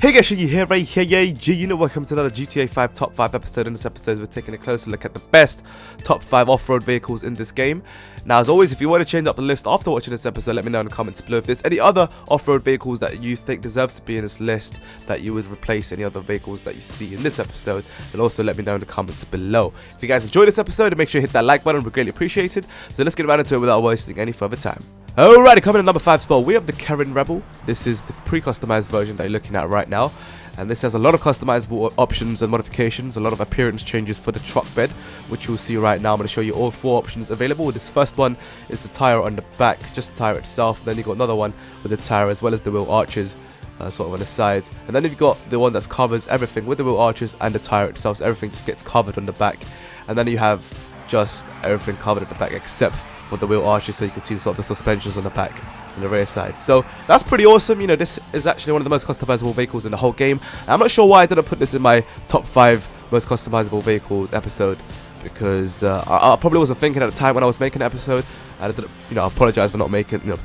Hey guys, Shiggy here, right here, you know, welcome to another GTA 5 Top 5 episode. In this episode, we're taking a closer look at the best Top 5 off-road vehicles in this game. Now, as always, if you want to change up the list after watching this episode, let me know in the comments below. If there's any other off-road vehicles that you think deserves to be in this list, that you would replace any other vehicles that you see in this episode, then also let me know in the comments below. If you guys enjoyed this episode, make sure you hit that like button, we'd greatly appreciate it. So let's get right into it without wasting any further time. Alrighty, coming in number 5 spot, we have the Karin Rebel. This is the pre-customized version that you're looking at right now. And this has a lot of customizable options and modifications, a lot of appearance changes for the truck bed, which you'll see right now. I'm going to show you all 4 options available. This first one is the tire on the back, just the tire itself. Then you've got another one with the tire as well as the wheel arches, sort of on the sides. And then you've got the one that covers everything with the wheel arches and the tire itself, so everything just gets covered on the back. And then you have just everything covered at the back except for the wheel arches, so you can see sort of the suspensions on the back and the rear side. So that's pretty awesome. You know, this is actually one of the most customizable vehicles in the whole game. I'm not sure why I didn't put this in my top 5 most customizable vehicles episode, because I probably wasn't thinking at the time when I was making the episode. I didn't, I apologize for not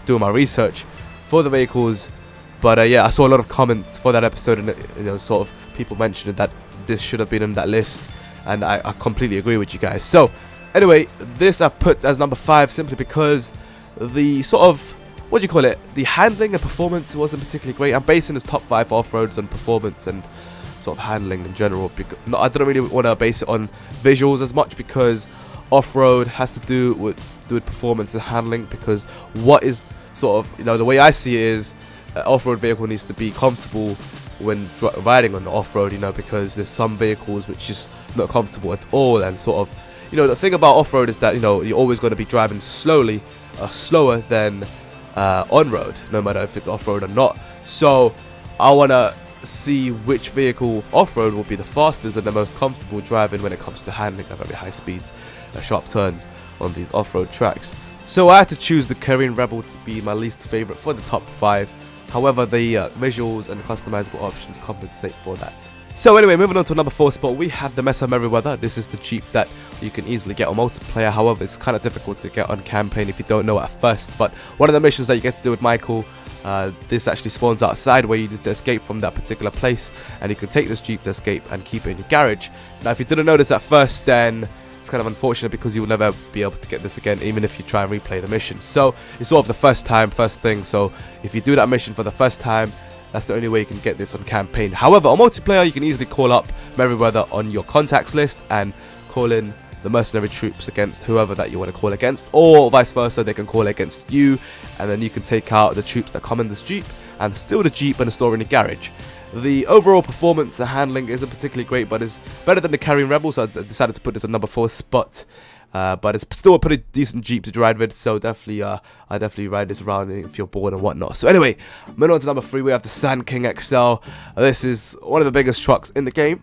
doing my research for the vehicles. But yeah, I saw a lot of comments for that episode, and sort of people mentioning that this should have been in that list, and I completely agree with you guys. So anyway, this I put as number 5 simply because the sort of, the handling and performance wasn't particularly great. I'm basing this top 5 off-roads on performance and sort of handling in general. I don't really want to base it on visuals as much, because off-road has to do with performance and handling. Because what is sort of, the way I see it is, an off-road vehicle needs to be comfortable when riding on the off-road, because there's some vehicles which is not comfortable at all. And sort of, the thing about off-road is that, you're always going to be driving slower than on-road, no matter if it's off-road or not. So I want to see which vehicle off-road will be the fastest and the most comfortable driving when it comes to handling at very high speeds, sharp turns on these off-road tracks. So I had to choose the Karin Rebel to be my least favorite for the top 5. However, the visuals and customizable options compensate for that. So anyway, moving on to number 4 spot, we have the Mesa Merryweather. This is the Jeep that you can easily get on multiplayer. However, it's kind of difficult to get on campaign if you don't know at first. But one of the missions that you get to do with Michael, this actually spawns outside where you need to escape from that particular place. And you can take this Jeep to escape and keep it in your garage. Now, if you didn't know this at first, then it's kind of unfortunate, because you will never be able to get this again, even if you try and replay the mission. So it's sort of the first thing. So if you do that mission for the first time, that's the only way you can get this on campaign. However, on multiplayer, you can easily call up Merryweather on your contacts list and call in the mercenary troops against whoever that you want to call against, or vice versa, they can call against you, and then you can take out the troops that come in this Jeep and steal the Jeep and store in your garage. The overall performance and handling isn't particularly great, but it's better than the Karin Rebel, so I decided to put this at number 4 spot. But it's still a pretty decent Jeep to ride with, so definitely, I definitely ride this around if you're bored and whatnot. So anyway, moving on to number 3, we have the Sandking XL. This is one of the biggest trucks in the game.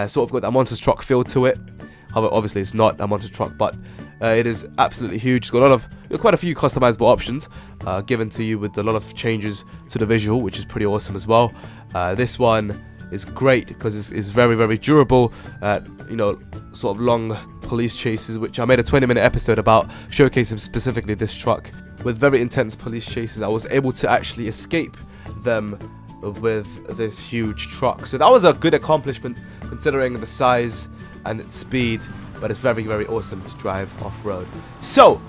Sort of got that monster truck feel to it. However, obviously it's not a monster truck, but it is absolutely huge. It's got quite a few customizable options given to you, with a lot of changes to the visual, which is pretty awesome as well. This one is great because it's very, very durable. Sort of long police chases, which I made a 20-minute episode about, showcasing specifically this truck. With very intense police chases, I was able to actually escape them with this huge truck. So that was a good accomplishment considering the size and its speed, but it's very, very awesome to drive off-road. So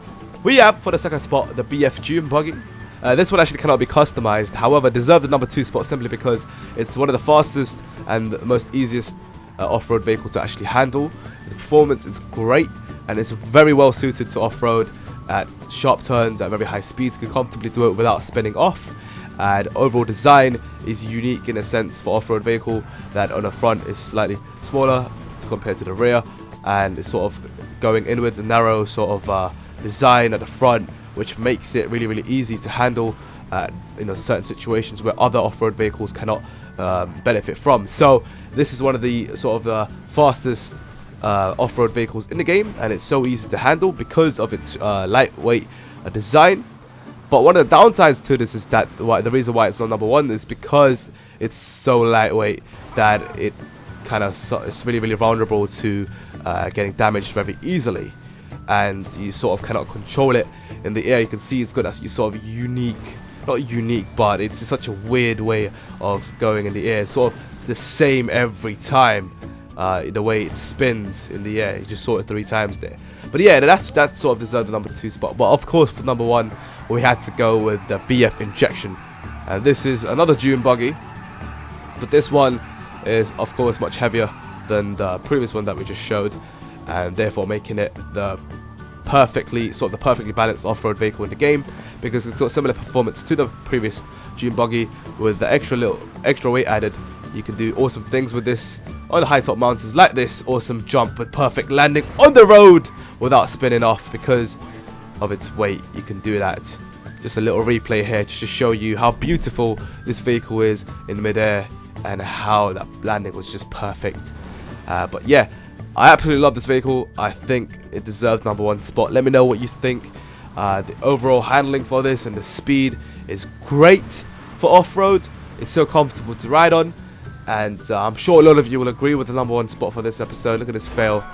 we have, for the second spot, the BF Buggy. This one actually cannot be customized, however deserves the number 2 spot simply because it's one of the fastest and most easiest off-road vehicle to actually handle. The performance is great, and it's very well suited to off-road at sharp turns at very high speeds. You can comfortably do it without spinning off. And overall design is unique in a sense for off-road vehicle, that on the front is slightly smaller compared to the rear, and it's sort of going inwards, a narrow sort of design at the front, which makes it really, really easy to handle certain situations where other off-road vehicles cannot benefit from. So this is one of the sort of fastest off-road vehicles in the game, and it's so easy to handle because of its lightweight design. But one of the downsides to this is that the reason why it's not number 1 is because it's so lightweight that it's really, really vulnerable to getting damaged very easily, and you sort of cannot control it in the air. You can see it's got that sort of unique not unique, but it's such a weird way of going in the air. It's sort of the same every time. The way it spins in the air, you just saw it 3 times there. But yeah, that sort of deserved the number 2 spot. But of course, for number 1, we had to go with the BF injection, and this is another June buggy, but this one is of course much heavier than the previous one that we just showed, and therefore making it the perfectly balanced off-road vehicle in the game, because it's got similar performance to the previous June buggy. With the extra weight added, you can do awesome things with this on the high top mountains, like this awesome jump with perfect landing on the road without spinning off because of its weight. You can do that. Just a little replay here just to show you how beautiful this vehicle is in midair and how that landing was just perfect. But yeah, I absolutely love this vehicle. I think it deserves number 1 spot. Let me know what you think. The overall handling for this and the speed is great for off-road. It's so comfortable to ride on, and I'm sure a lot of you will agree with the number 1 spot for this episode. Look at this fail,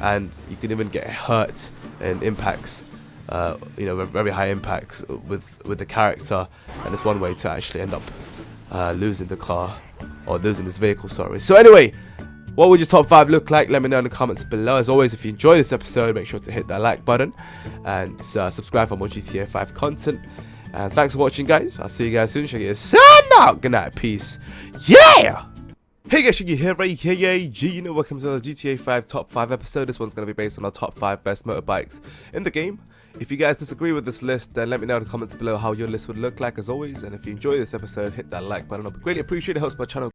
and you can even get hurt in impacts, very high impacts with the character, and it's one way to actually end up losing the car, or losing this vehicle, sorry. So anyway, what would your top 5 look like? Let me know in the comments below. As always, if you enjoyed this episode, make sure to hit that like button and subscribe for more GTA 5 content. And thanks for watching, guys. I'll see you guys soon. Shaggy is signing out. Good night. Peace. Yeah! Hey guys, Shaggy here, right here, yeah, welcome to the GTA 5 top 5 episode. This one's going to be based on our top 5 best motorbikes in the game. If you guys disagree with this list, then let me know in the comments below how your list would look like, as always. And if you enjoy this episode, hit that like button. I'd greatly appreciate it. It helps my channel